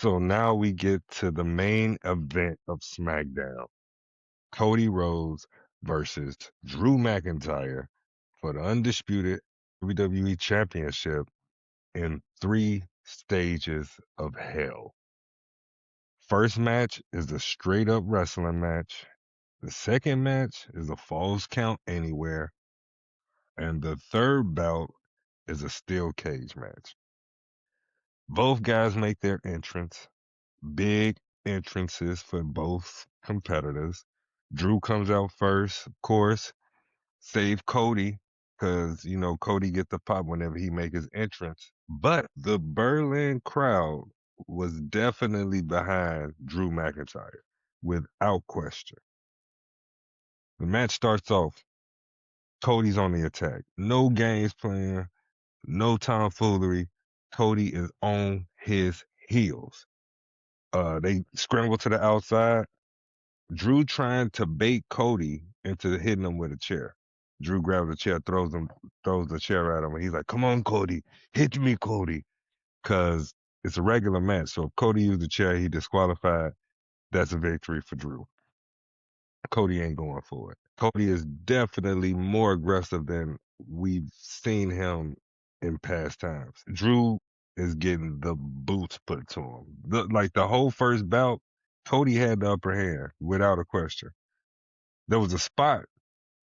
So now we get to the main event of SmackDown. Cody Rhodes versus Drew McIntyre for the undisputed WWE Championship in 3 stages of hell. First match is a straight up wrestling match. The second match is a falls count anywhere. And the third bout is a steel cage match. Both guys make their entrance. Big entrances for both competitors. Drew comes out first, of course, save Cody, because Cody get the pop whenever he make his entrance. But the Berlin crowd was definitely behind Drew McIntyre, without question. The match starts off. Cody's on the attack. No games playing, no tomfoolery. Cody is on his heels. They scramble to the outside. Drew trying to bait Cody into hitting him with a chair. Drew grabs the chair, throws the chair at him, and he's like, "Come on, Cody, hit me, Cody," because it's a regular match. So if Cody used the chair, he disqualified. That's a victory for Drew. Cody ain't going for it. Cody is definitely more aggressive than we've seen him in past times. Drew is getting the boots put to him. The whole first bout, Cody had the upper hand without a question. There was a spot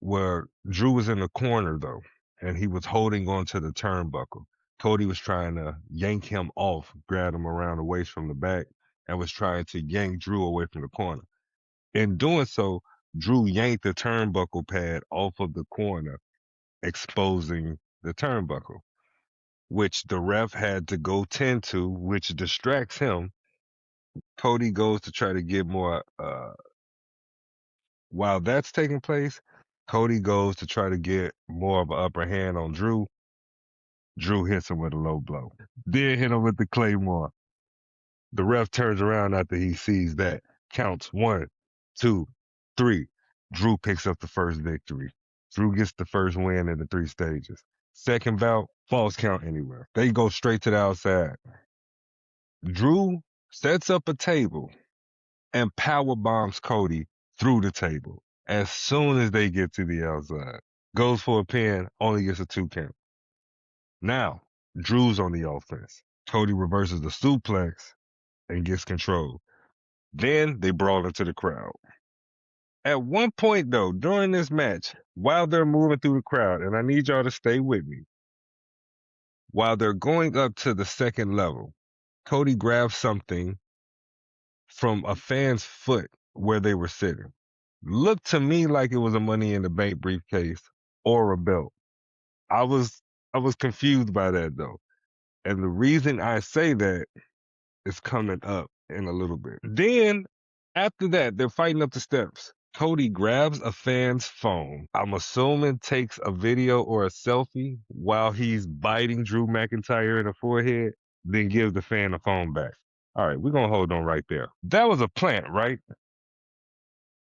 where Drew was in the corner though, and he was holding on to the turnbuckle. Cody was trying to yank him off, grab him around the waist from the back, and was trying to yank Drew away from the corner. In doing so, Drew yanked the turnbuckle pad off of the corner, exposing the turnbuckle, which the ref had to go tend to, which distracts him. Cody goes to try to get more. While that's taking place, Cody goes to try to get more of an upper hand on Drew. Drew hits him with a low blow. Then hit him with the Claymore. The ref turns around after he sees that. Counts 1, 2, 3. Drew picks up the first victory. Drew gets the first win in the 3 stages. Second bout, falls count anywhere. They go straight to the outside. Drew sets up a table and power bombs Cody through the table as soon as they get to the outside. Goes for a pin, only gets a 2 count. Now, Drew's on the offense. Cody reverses the suplex and gets control. Then they brawl into the crowd. At one point, though, during this match, while they're moving through the crowd, and I need y'all to stay with me, while they're going up to the second level, Cody grabs something from a fan's foot where they were sitting. Looked to me like it was a Money in the Bank briefcase or a belt. I was confused by that though. And the reason I say that is coming up in a little bit. Then after that, they're fighting up the steps. Cody grabs a fan's phone. I'm assuming takes a video or a selfie while he's biting Drew McIntyre in the forehead, then gives the fan the phone back. All right, we're going to hold on right there. That was a plant, right?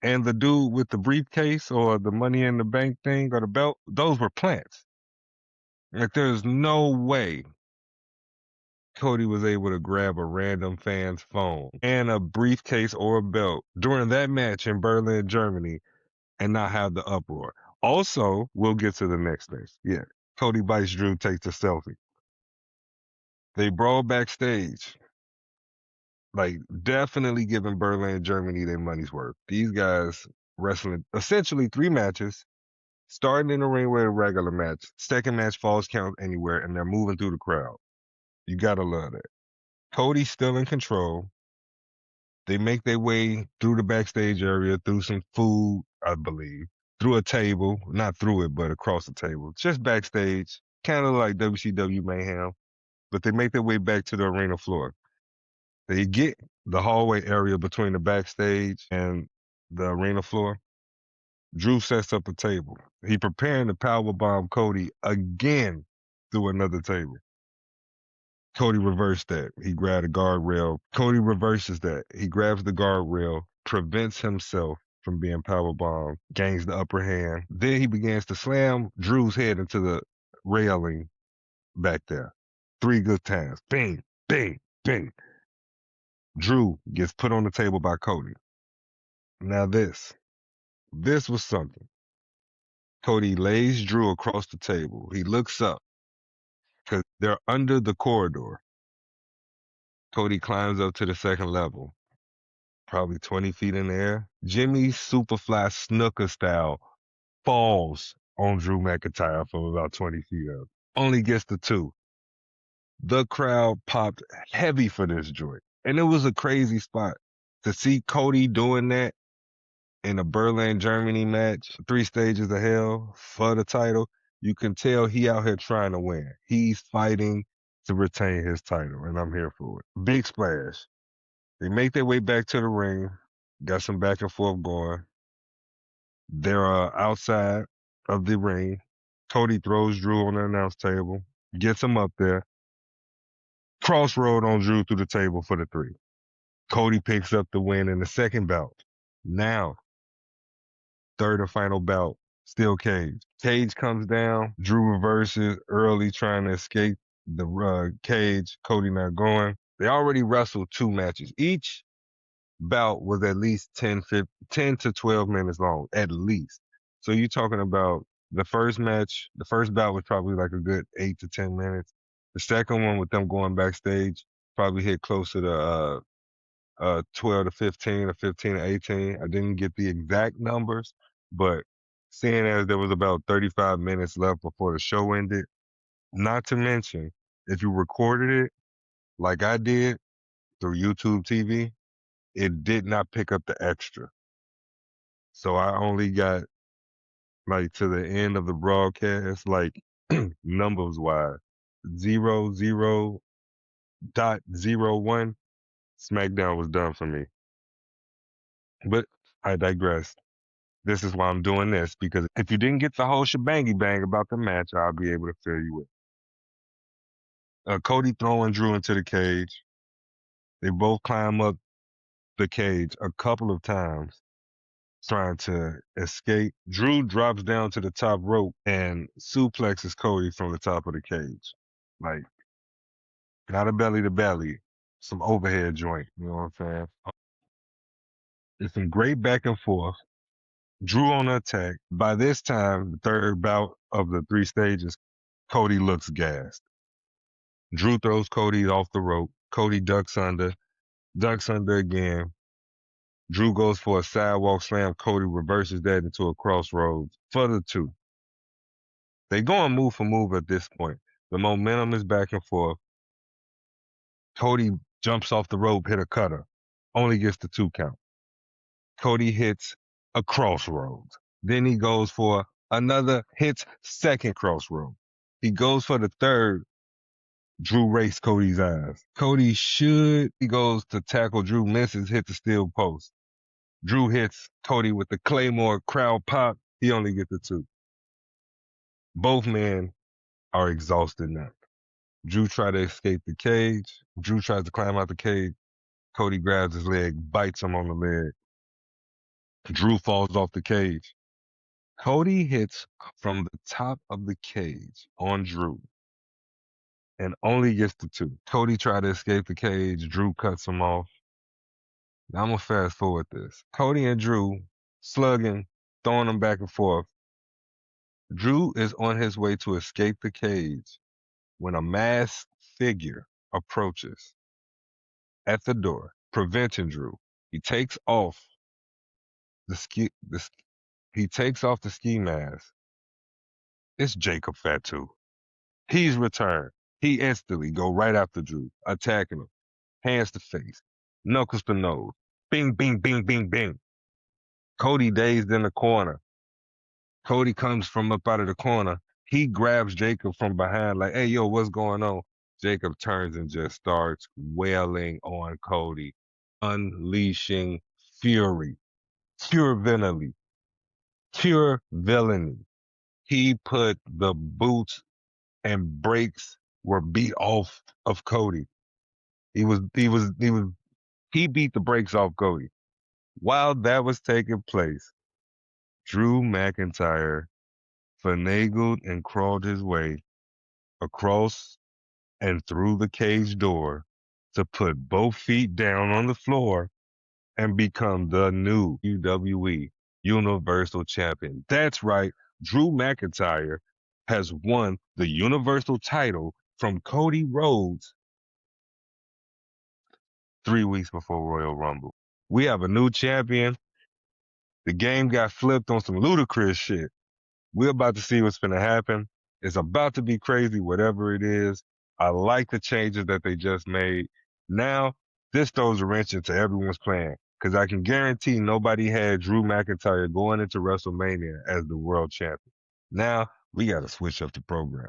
And the dude with the briefcase or the Money in the Bank thing or the belt, those were plants. Like, there's no way Cody was able to grab a random fan's phone and a briefcase or a belt during that match in Berlin, Germany, and not have the uproar. Also, we'll get to the next thing. Yeah, Cody bites Drew, takes a selfie. They brawl backstage. Like, definitely giving Berlin, Germany their money's worth. These guys wrestling essentially 3 matches, starting in the ring with a regular match. Second match falls count anywhere, and they're moving through the crowd. You gotta love that. Cody's still in control. They make their way through the backstage area, through some food, I believe, through a table, not through it, but across the table, just backstage, kind of like WCW Mayhem, but they make their way back to the arena floor. They get the hallway area between the backstage and the arena floor. Drew sets up a table. He preparing to powerbomb Cody again through another table. Cody reversed that. He grabbed a guardrail. Cody reverses that. He grabs the guardrail, prevents himself from being powerbombed, gains the upper hand. Then he begins to slam Drew's head into the railing back there. 3 good times. Bing, bing, bing. Drew gets put on the table by Cody. Now this was something. Cody lays Drew across the table. He looks up because they're under the corridor. Cody climbs up to the second level, probably 20 feet in the air. Jimmy Superfly Snooker style falls on Drew McIntyre from about 20 feet up. Only gets the two. The crowd popped heavy for this joint. And it was a crazy spot. To see Cody doing that in a Berlin, Germany match, 3 stages of hell for the title, you can tell he out here trying to win. He's fighting to retain his title, and I'm here for it. Big splash. They make their way back to the ring, got some back and forth going. They're outside of the ring. Cody throws Drew on the announce table, gets him up there, crossroad on Drew through the table for the 3. Cody picks up the win in the second bout. Now, third and final bout, still Cage. Cage comes down, Drew reverses early trying to escape the Cage. Cody not going. They already wrestled 2 matches. Each bout was at least 10 to 12 minutes long, at least. So you're talking about the first match, the first bout was probably like a good 8 to 10 minutes. The second one with them going backstage probably hit closer to 12 to 15 or 15 to 18. I didn't get the exact numbers, but seeing as there was about 35 minutes left before the show ended, not to mention, if you recorded it like I did through YouTube TV, it did not pick up the extra. So I only got like to the end of the broadcast, like numbers wise, 00.01. Smackdown was done for me. But I digress. This is why I'm doing this, because if you didn't get the whole shebangy bang about the match, I'll be able to fill you with. Cody throwing Drew into the cage. They both climb up the cage a couple of times trying to escape. Drew drops down to the top rope and suplexes Cody from the top of the cage. Like, not a belly to belly, some overhead joint. You know what I'm saying? It's some great back and forth. Drew on the attack. By this time, the third bout of the 3 stages, Cody looks gassed. Drew throws Cody off the rope. Cody ducks under again. Drew goes for a sidewalk slam. Cody reverses that into a crossroads for the 2. They going move for move at this point. The momentum is back and forth. Cody jumps off the rope, hit a cutter. Only gets the 2 count. Cody hits a crossroads. Then he goes for another, hits second crossroad. He goes for the third. Drew rakes Cody's eyes. He goes to tackle Drew, misses, hit the steel post. Drew hits Cody with the Claymore, crowd pop. He only gets the 2. Both men are exhausted now. Drew tries to escape the cage. Drew tries to climb out the cage. Cody grabs his leg, bites him on the leg. Drew falls off the cage. Cody hits from the top of the cage on Drew and only gets the 2. Cody tried to escape the cage. Drew cuts him off. Now I'm going to fast forward this. Cody and Drew slugging, throwing them back and forth. Drew is on his way to escape the cage when a masked figure approaches at the door, preventing Drew. He takes off the ski. He takes off the ski mask. It's Jacob Fatu. He's returned. He instantly go right after Drew, attacking him, hands to face, knuckles to nose, bing, bing, bing, bing, bing. Cody dazed in the corner. Cody comes from up out of the corner. He grabs Jacob from behind, like, hey, yo, what's going on? Jacob turns and just starts wailing on Cody, unleashing fury, pure villainy, pure villainy. He put the boots and brakes were beat off of Cody. He beat the brakes off Cody. While that was taking place, Drew McIntyre finagled and crawled his way across and through the cage door to put both feet down on the floor and become the new WWE Universal Champion. That's right. Drew McIntyre has won the Universal title from Cody Rhodes 3 weeks before Royal Rumble. We have a new champion. The game got flipped on some ludicrous shit. We're about to see what's going to happen. It's about to be crazy, whatever it is. I like the changes that they just made. Now, this throws a wrench into everyone's plan because I can guarantee nobody had Drew McIntyre going into WrestleMania as the world champion. Now, we got to switch up the program.